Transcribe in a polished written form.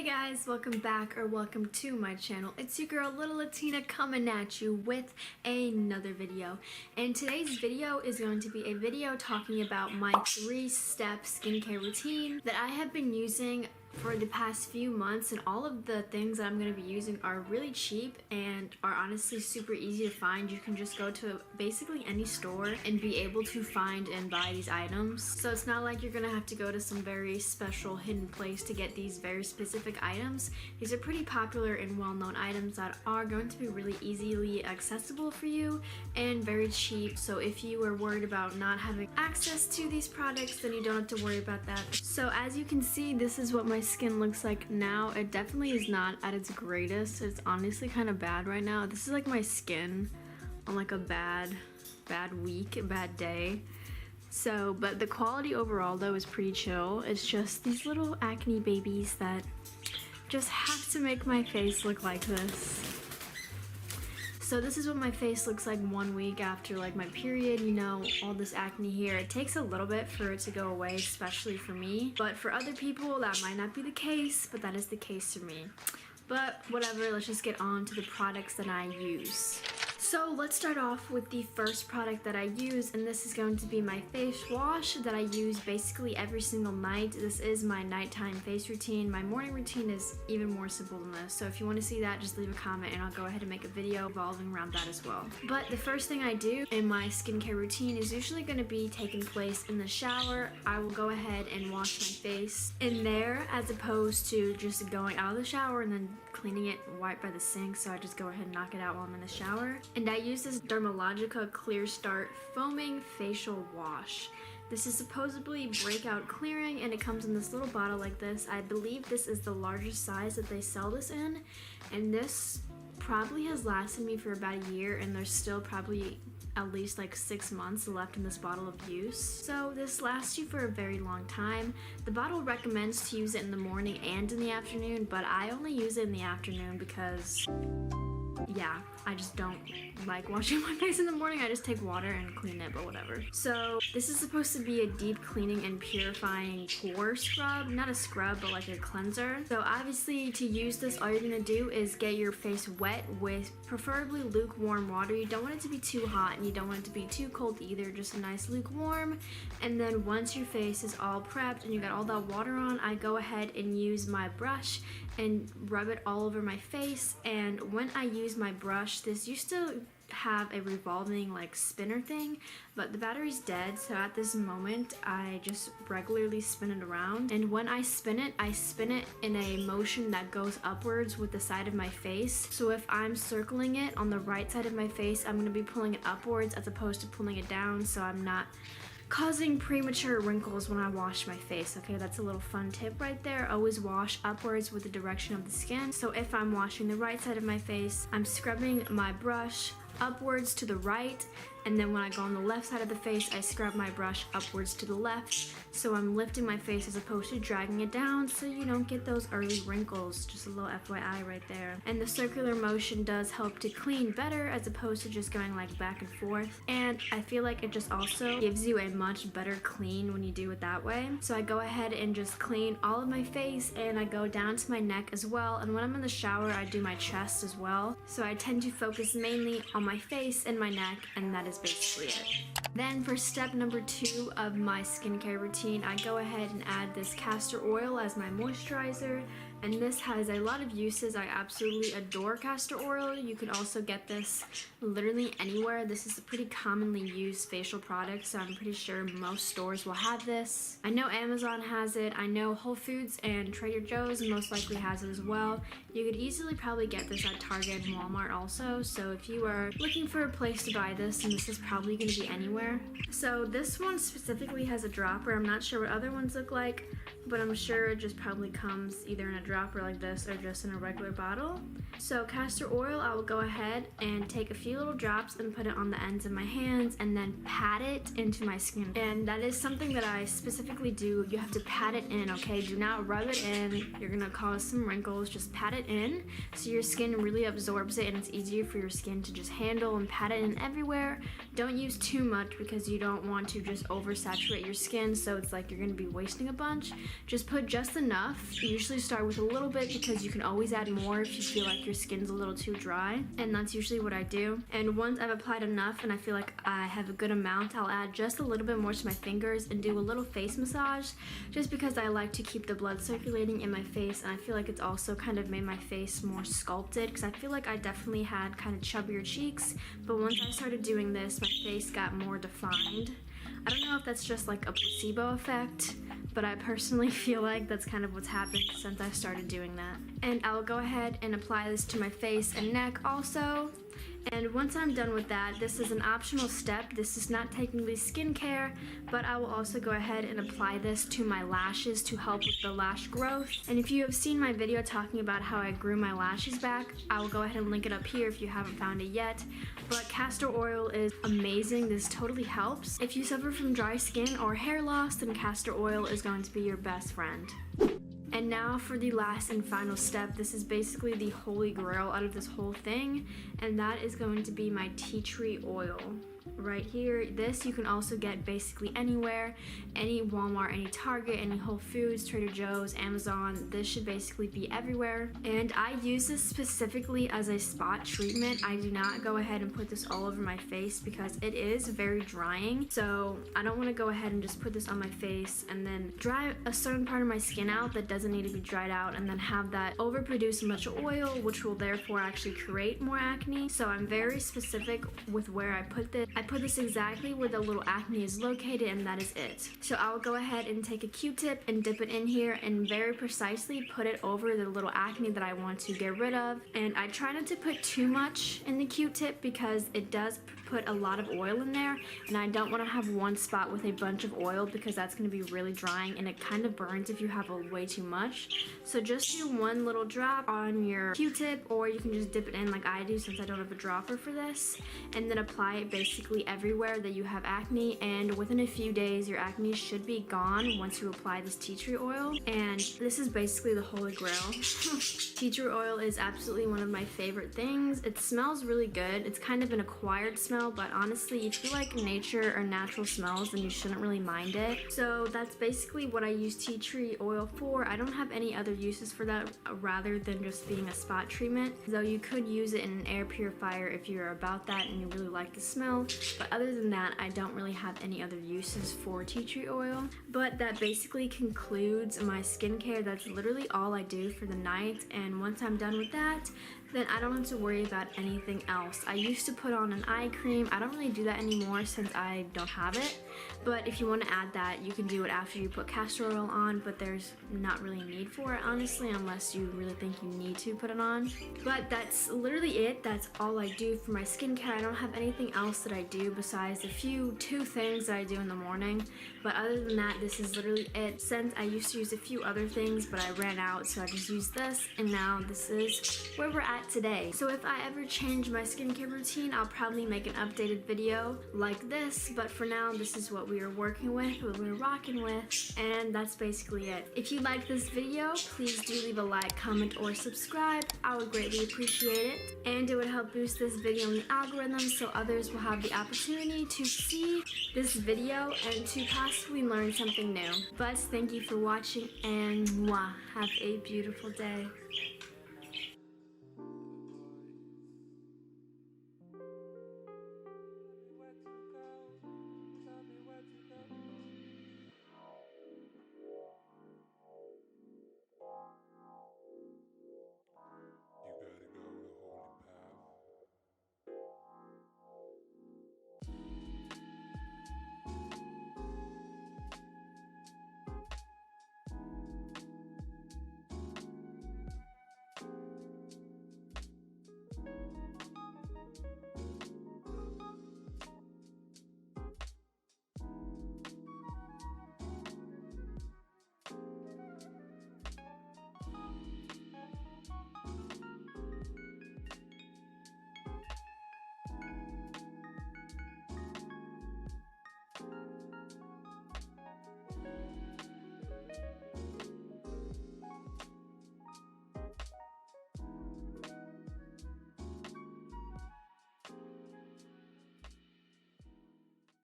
Hey guys, welcome back or welcome to my channel. It's your girl Little Latina coming at you with another video. And today's video is going to be a video talking about my 3-step skincare routine that I have been using for the past few months, and all of the things that I'm going to be using are really cheap and are honestly super easy to find. You can just go to basically any store and be able to find and buy these items. So it's not like you're going to have to go to some very special hidden place to get these very specific items. These are pretty popular and well-known items that are going to be really easily accessible for you and very cheap. So if you are worried about not having access to these products, then you don't have to worry about that. So as you can see, this is what my skin looks like now. It definitely is not at its greatest. It's honestly kind of bad right now. This is like my skin on like a bad week, a bad day. So, but the quality overall though is pretty chill. It's just these little acne babies that just have to make my face look like this. So this is what my face looks like 1 week after like my period, you know, all this acne here. It takes a little bit for it to go away, especially for me. But for other people, that might not be the case, but that is the case for me. But whatever, let's just get on to the products that I use. So let's start off with the first product that I use, and this is going to be my face wash that I use basically every single night. This is my nighttime face routine. My morning routine is even more simple than this, so if you want to see that, just leave a comment and I'll go ahead and make a video revolving around that as well. But the first thing I do in my skincare routine is usually going to be taking place in the shower. I will go ahead and wash my face in there as opposed to just going out of the shower and then cleaning it right by the sink, so I just go ahead and knock it out while I'm in the shower. And I use this Dermalogica Clear Start Foaming Facial Wash. This is supposedly breakout clearing, and it comes in this little bottle like this. I believe this is the largest size that they sell this in, and this probably has lasted me for about a year, and there's still probably at least like 6 months left in this bottle of use. So this lasts you for a very long time. The bottle recommends to use it in the morning and in the afternoon, but I only use it in the afternoon because yeah, I just don't like washing my face in the morning. I just take water and clean it, but whatever. So this is supposed to be a deep cleaning and purifying pore scrub. Not a scrub, but like a cleanser. So obviously to use this, all you're gonna do is get your face wet with preferably lukewarm water. You don't want it to be too hot and you don't want it to be too cold either, just a nice lukewarm. And then once your face is all prepped and you got all that water on, I go ahead and use my brush and rub it all over my face. And when I use my brush, this used to have a revolving like spinner thing, but the battery's dead, so at this moment I just regularly spin it around. And when I spin it in a motion that goes upwards with the side of my face. So if I'm circling it on the right side of my face, I'm going to be pulling it upwards as opposed to pulling it down, so I'm not causing premature wrinkles when I wash my face. Okay, that's a little fun tip right there. Always wash upwards with the direction of the skin. So if I'm washing the right side of my face, I'm scrubbing my brush upwards to the right, and then when I go on the left side of the face, I scrub my brush upwards to the left. So I'm lifting my face as opposed to dragging it down, so you don't get those early wrinkles. Just a little FYI right there. And the circular motion does help to clean better as opposed to just going like back and forth. And I feel like it just also gives you a much better clean when you do it that way. So I go ahead and just clean all of my face, and I go down to my neck as well. And when I'm in the shower, I do my chest as well. So I tend to focus mainly on my face and my neck, and that is basically it. Then for step number 2 of my skincare routine, I go ahead and add this castor oil as my moisturizer, and this has a lot of uses. I absolutely adore castor oil. You can also get this literally anywhere. This is a pretty commonly used facial product, so I'm pretty sure most stores will have this. I know Amazon has it. I know Whole Foods and Trader Joe's most likely has it as well. You could easily probably get this at Target and Walmart also, so if you are looking for a place to buy this, and this is probably going to be anywhere. So this one specifically has a dropper. I'm not sure what other ones look like, but I'm sure it just probably comes either in a dropper like this or just in a regular bottle. So castor oil, I will go ahead and take a few little drops and put it on the ends of my hands and then pat it into my skin. And that is something that I specifically do. You have to pat it in, okay? Do not rub it in. You're gonna cause some wrinkles. Just pat it in so your skin really absorbs it and it's easier for your skin to just handle and pat it in everywhere. Don't use too much because you don't want to just oversaturate your skin, so it's like you're gonna be wasting a bunch. Just put just enough. Usually start with a little bit because you can always add more if you feel like your skin's a little too dry, and that's usually what I do. And once I've applied enough and I feel like I have a good amount, I'll add just a little bit more to my fingers and do a little face massage, just because I like to keep the blood circulating in my face, and I feel like it's also kind of made my face more sculpted, because I feel like I definitely had kind of chubbier cheeks, but once I started doing this, my face got more defined. I don't know if that's just like a placebo effect, but I personally feel like that's kind of what's happened since I started doing that. And I'll go ahead and apply this to my face and neck also. And once I'm done with that, this is an optional step. This is not technically skincare, but I will also go ahead and apply this to my lashes to help with the lash growth. And if you have seen my video talking about how I grew my lashes back, I will go ahead and link it up here if you haven't found it yet. But castor oil is amazing. This totally helps. If you suffer from dry skin or hair loss, then castor oil is going to be your best friend. And now for the last and final step. This is basically the holy grail out of this whole thing, and that is going to be my tea tree oil. Right here, this you can also get basically anywhere, any Walmart, any Target, any Whole Foods, Trader Joe's, Amazon. This should basically be everywhere, and I use this specifically as a spot treatment. I do not go ahead and put this all over my face because it is very drying, so I don't want to go ahead and just put this on my face and then dry a certain part of my skin out that doesn't need to be dried out, and then have that overproduce much oil, which will therefore actually create more acne. So I'm very specific with where I put this. I put this exactly where the little acne is located, and that is it. So I'll go ahead and take a Q-tip and dip it in here and very precisely put it over the little acne that I want to get rid of. And I try not to put too much in the Q-tip because it does put a lot of oil in there, and I don't want to have one spot with a bunch of oil because that's going to be really drying and it kind of burns if you have way too much. So just do one little drop on your Q-tip, or you can just dip it in like I do since I don't have a dropper for this, and then apply it basically everywhere that you have acne, and within a few days your acne should be gone once you apply this tea tree oil. And this is basically the holy grail. Tea tree oil is absolutely one of my favorite things. It smells really good. It's kind of an acquired smell, but honestly, if you like nature or natural smells, then you shouldn't really mind it. So that's basically what I use tea tree oil for. I don't have any other uses for that rather than just being a spot treatment, though you could use it in an air purifier if you're about that and you really like the smell. But other than that, I don't really have any other uses for tea tree oil. But that basically concludes my skincare. That's literally all I do for the night, and once I'm done with that, then I don't have to worry about anything else. I used to put on an eye cream. I don't really do that anymore since I don't have it, but if you want to add that, you can do it after you put castor oil on, but there's not really a need for it, honestly, unless you really think you need to put it on. But that's literally it. That's all I do for my skincare. I don't have anything else that I do besides the two things that I do in the morning, but other than that, this is literally it. Since I used to use a few other things, but I ran out, so I just used this, and now this is where we're at today. So if I ever change my skincare routine, I'll probably make an updated video like this, but for now, this is what we are working with, what we're rocking with, and that's basically it. If you like this video, please do leave a like, comment, or subscribe. I would greatly appreciate it, and it would help boost this video in the algorithm so others will have the opportunity to see this video and to possibly learn something new. But thank you for watching, and mwah, have a beautiful day.